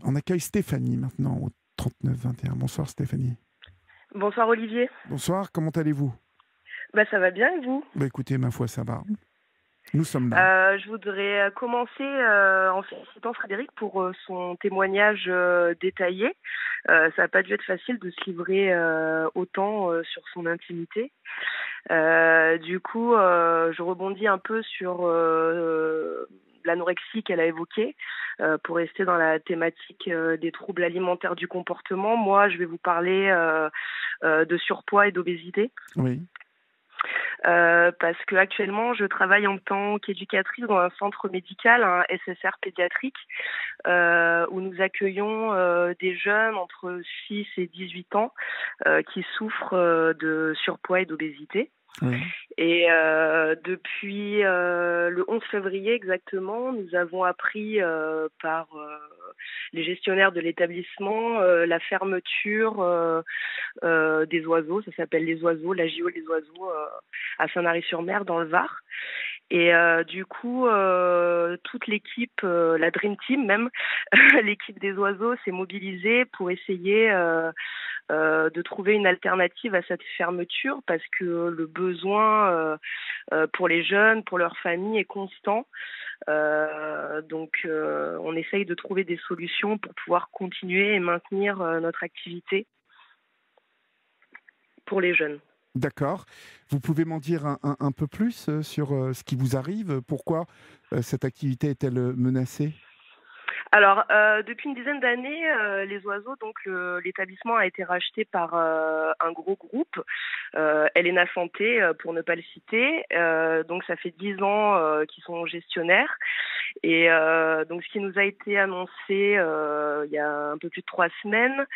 On accueille Stéphanie maintenant au 39 21. Bonsoir Stéphanie. Bonsoir Olivier. Bonsoir, comment allez-vous? Ça va bien et vous? Écoutez, ma foi, ça va. Nous sommes là. Je voudrais commencer en félicitant Frédéric pour son témoignage détaillé. Ça n'a pas dû être facile de se livrer autant sur son intimité. Du coup, je rebondis un peu sur l'anorexie qu'elle a évoquée pour rester dans la thématique des troubles alimentaires du comportement. Moi, je vais vous parler de surpoids et d'obésité. Oui, Parce que actuellement, je travaille en tant qu'éducatrice dans un centre médical, un SSR pédiatrique, où nous accueillons des jeunes entre 6 et 18 ans qui souffrent de surpoids et d'obésité. oui. Et depuis le 11 février exactement, nous avons appris par les gestionnaires de l'établissement la fermeture des oiseaux. Ça s'appelle les oiseaux, la JO Les Oiseaux à Saint-Lary-sur-Mer dans le Var. Et du coup, toute l'équipe, la Dream Team même, l'équipe des oiseaux s'est mobilisée pour essayer de trouver une alternative à cette fermeture parce que le besoin pour les jeunes, pour leurs familles est constant. Donc, on essaye de trouver des solutions pour pouvoir continuer et maintenir notre activité pour les jeunes. D'accord. Vous pouvez m'en dire un peu plus sur ce qui vous arrive? Pourquoi cette activité est-elle menacée? Alors, depuis une dizaine d'années, les oiseaux, donc l'établissement a été racheté par un gros groupe, Helena Santé, pour ne pas le citer. Donc, ça fait 10 ans qu'ils sont gestionnaires. Et donc, ce qui nous a été annoncé il y a un peu plus de 3 semaines,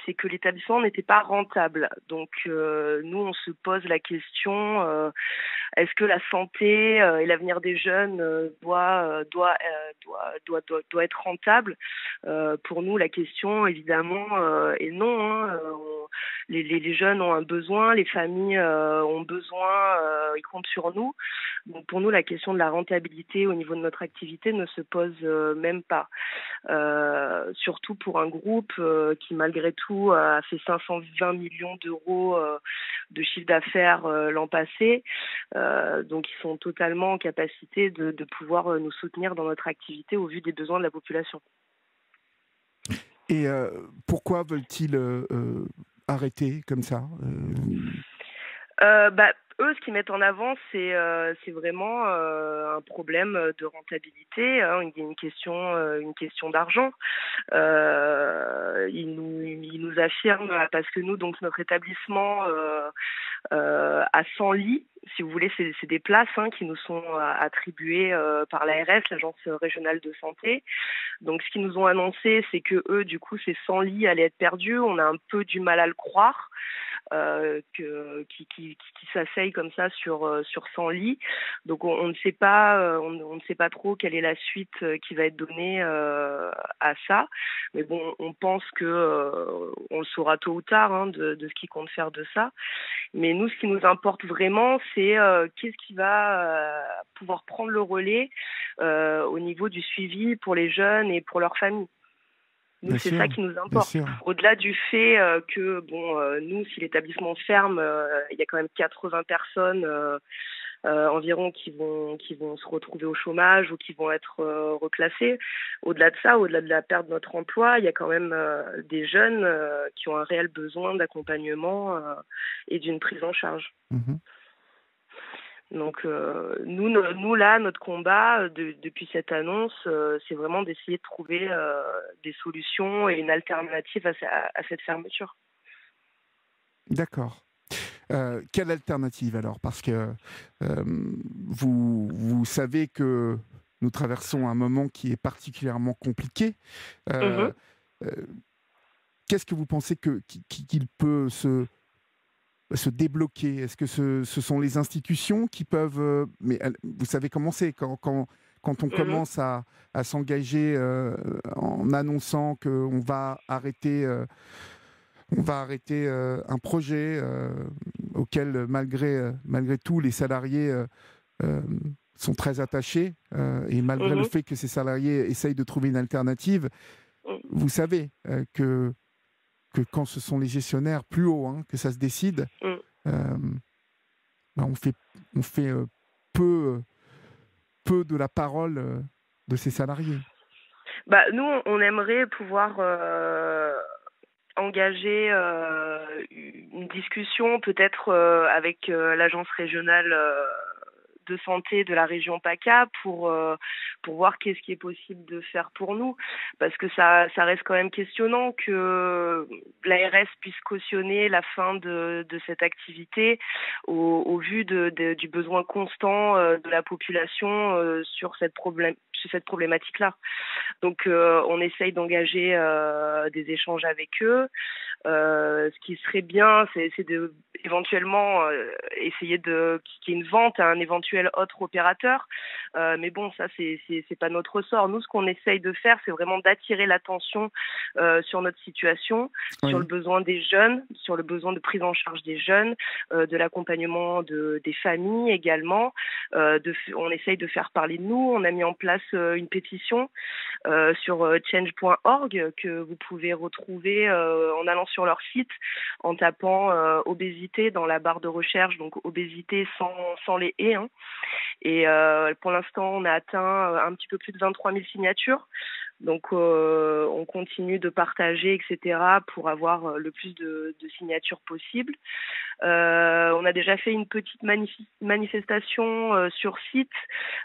c'est que l'établissement n'était pas rentable. Donc, nous, on se pose la question, est-ce que la santé et l'avenir des jeunes doit être rentable? Pour nous, la question, évidemment, est non. Les jeunes ont un besoin, les familles ont besoin, ils comptent sur nous. Donc pour nous, la question de la rentabilité au niveau de notre activité ne se pose même pas. Surtout pour un groupe qui, malgré tout, a fait 520 millions d'euros de chiffre d'affaires l'an passé. Donc ils sont totalement en capacité de pouvoir nous soutenir dans notre activité au vu des besoins de la population. Et pourquoi veulent-ils arrêter comme ça? Eux, ce qu'ils mettent en avant, c'est vraiment un problème de rentabilité, une question d'argent. Ils nous affirment, parce que nous, donc notre établissement a 100 lits. Si vous voulez, c'est des places qui nous sont attribuées par l'ARS, l'Agence régionale de santé. Donc, ce qu'ils nous ont annoncé, c'est que eux, du coup, ces 100 lits allaient être perdus. On a un peu du mal à le croire. Qui s'asseyent comme ça sur 100 lits. Donc on ne sait pas, on ne sait pas trop quelle est la suite qui va être donnée à ça. Mais bon, on pense que on le saura tôt ou tard de ce qu'ils comptent faire de ça. Mais nous, ce qui nous importe vraiment, c'est qu'est-ce qui va pouvoir prendre le relais au niveau du suivi pour les jeunes et pour leurs familles. Nous, Bien c'est ça sûr, qui nous bien importe. sûr. Au-delà du fait que, nous, si l'établissement ferme, il y a quand même 80 personnes environ qui vont se retrouver au chômage ou qui vont être reclassées. Au-delà de ça, au-delà de la perte de notre emploi, il y a quand même des jeunes qui ont un réel besoin d'accompagnement et d'une prise en charge. Mhm. Donc nous là, notre combat depuis cette annonce, c'est vraiment d'essayer de trouver des solutions et une alternative à cette fermeture. D'accord. Quelle alternative alors? Parce que vous savez que nous traversons un moment qui est particulièrement compliqué. Mhm. Euh, euh, Qu'est-ce que vous pensez qu'il peut se débloquer? Est-ce que ce sont les institutions qui peuvent... mais vous savez comment c'est quand on Mhm. commence à s'engager en annonçant qu'on va arrêter... un projet auquel, malgré tout, les salariés euh, sont très attachés et malgré le Mhm. fait que ces salariés essayent de trouver une alternative, vous savez que quand ce sont les gestionnaires plus hauts que ça se décide, Mm. ben on fait peu de la parole de ses salariés. Bah, nous, on aimerait pouvoir engager une discussion peut-être avec l'agence régionale de santé de la région PACA pour voir qu'est-ce qui est possible de faire pour nous, parce que ça reste quand même questionnant que l'ARS puisse cautionner la fin de cette activité au vu du besoin constant de la population sur cette problématique-là. Donc on essaye d'engager des échanges avec eux. Ce qui serait bien, c'est de éventuellement essayer qu'il y ait une vente à un éventuel autre opérateur. Mais bon, ça c'est pas notre ressort. Nous, ce qu'on essaye de faire, c'est vraiment d'attirer l'attention sur notre situation, Oui. sur le besoin des jeunes, sur le besoin de prise en charge des jeunes, de l'accompagnement des familles également. On essaye de faire parler de nous. On a mis en place une pétition sur change.org que vous pouvez retrouver en allant sur leur site en tapant obésité dans la barre de recherche, donc obésité sans les et. Et pour l'instant, on a atteint un petit peu plus de 23 000 signatures. Donc, on continue de partager, etc., pour avoir le plus de signatures possible. On a déjà fait une petite manifestation sur site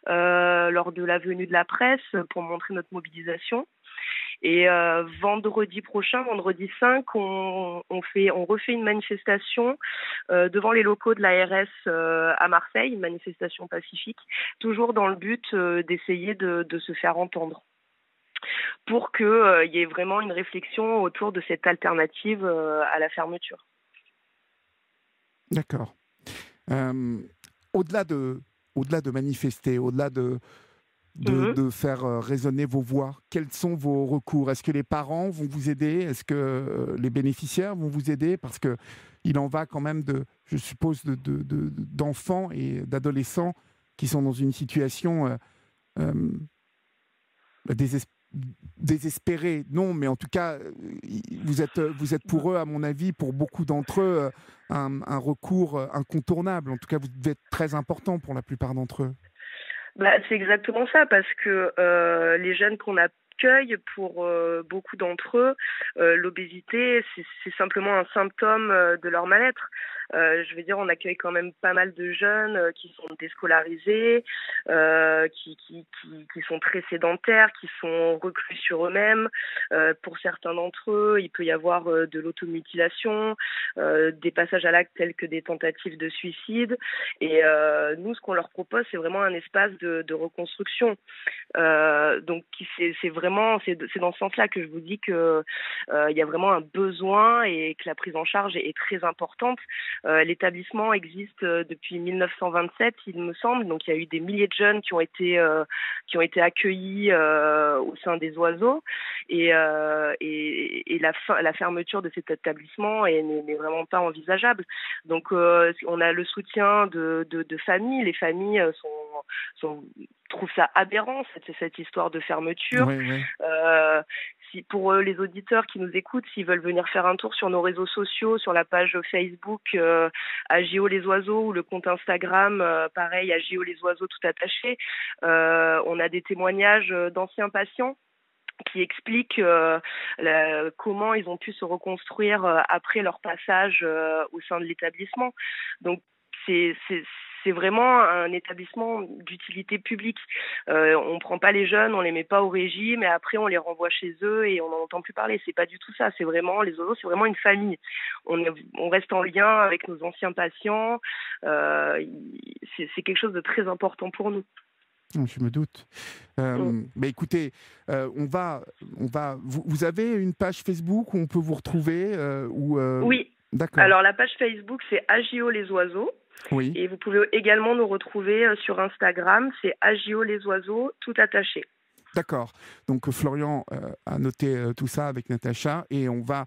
lors de la venue de la presse pour montrer notre mobilisation. Et vendredi prochain, vendredi 5, on refait une manifestation devant les locaux de l'ARS à Marseille, une manifestation pacifique, toujours dans le but d'essayer de se faire entendre, pour qu'il y ait vraiment une réflexion autour de cette alternative à la fermeture. D'accord. Au-delà de manifester, au-delà de faire résonner vos voix, quels sont vos recours? Est-ce que les parents vont vous aider? Est-ce que les bénéficiaires vont vous aider? Parce qu'il en va quand même, je suppose, d'enfants et d'adolescents qui sont dans une situation désespérée. Non, mais en tout cas, vous êtes pour eux, à mon avis, pour beaucoup d'entre eux, un recours incontournable. En tout cas, vous devez être très important pour la plupart d'entre eux. Bah, c'est exactement ça, parce que les jeunes qu'on accueille, pour beaucoup d'entre eux, l'obésité, c'est simplement un symptôme de leur mal-être. Je veux dire, on accueille quand même pas mal de jeunes qui sont déscolarisés, qui sont très sédentaires, qui sont reclus sur eux-mêmes. Pour certains d'entre eux, il peut y avoir de l'automutilation, des passages à l'acte tels que des tentatives de suicide. Et nous, ce qu'on leur propose, c'est vraiment un espace de reconstruction. Donc, c'est dans ce sens-là que je vous dis que il y a vraiment un besoin et que la prise en charge est très importante. L'établissement existe depuis 1927, il me semble. Donc, il y a eu des milliers de jeunes qui ont été accueillis au sein des Oiseaux. Et la fermeture de cet établissement n'est vraiment pas envisageable. Donc, on a le soutien de familles. Les familles trouvent ça aberrant, cette histoire de fermeture. Oui, oui. Pour les auditeurs qui nous écoutent, s'ils veulent venir faire un tour sur nos réseaux sociaux, sur la page Facebook AJO les Oiseaux, ou le compte Instagram, pareil, AJO les Oiseaux tout attaché, on a des témoignages d'anciens patients qui expliquent comment ils ont pu se reconstruire après leur passage au sein de l'établissement. Donc, c'est vraiment un établissement d'utilité publique. On ne prend pas les jeunes, on les met pas au régime, et après on les renvoie chez eux et on n'en entend plus parler. C'est pas du tout ça. C'est vraiment, les Oiseaux, c'est vraiment une famille. On reste en lien avec nos anciens patients. C'est quelque chose de très important pour nous. Je me doute. Mais écoutez, vous avez une page Facebook où on peut vous retrouver Oui. D'accord. Alors la page Facebook, c'est AJO les Oiseaux. Oui. Et vous pouvez également nous retrouver sur Instagram, c'est AJO les Oiseaux, tout attaché. D'accord. Donc Florian a noté tout ça avec Natacha, et on va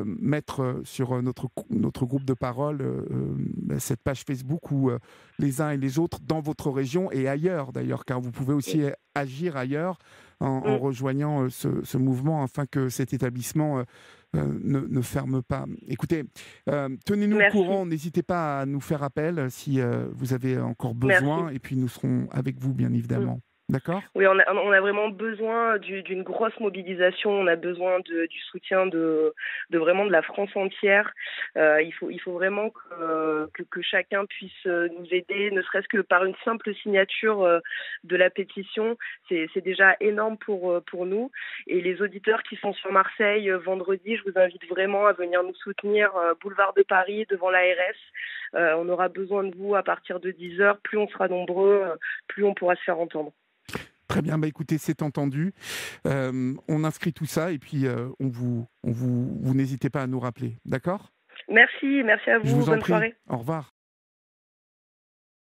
mettre sur notre groupe de parole cette page Facebook où les uns et les autres, dans votre région et ailleurs d'ailleurs, car vous pouvez aussi agir ailleurs, en rejoignant ce mouvement afin que cet établissement ne ferme pas. Écoutez, tenez-nous au courant, n'hésitez pas à nous faire appel si vous avez encore besoin, et puis nous serons avec vous, bien évidemment. D'accord ? Oui, on a vraiment besoin d'une grosse mobilisation. On a besoin du soutien de vraiment de la France entière. Il faut vraiment que chacun puisse nous aider, ne serait-ce que par une simple signature de la pétition. C'est déjà énorme pour nous. Et les auditeurs qui sont sur Marseille vendredi, je vous invite vraiment à venir nous soutenir boulevard de Paris devant l'ARS. On aura besoin de vous à partir de 10h. Plus on sera nombreux, plus on pourra se faire entendre. Très bien, écoutez, c'est entendu. On inscrit tout ça et puis vous n'hésitez pas à nous rappeler. D'accord ? Merci à vous. Je vous en Bonne prie. soirée. Au revoir.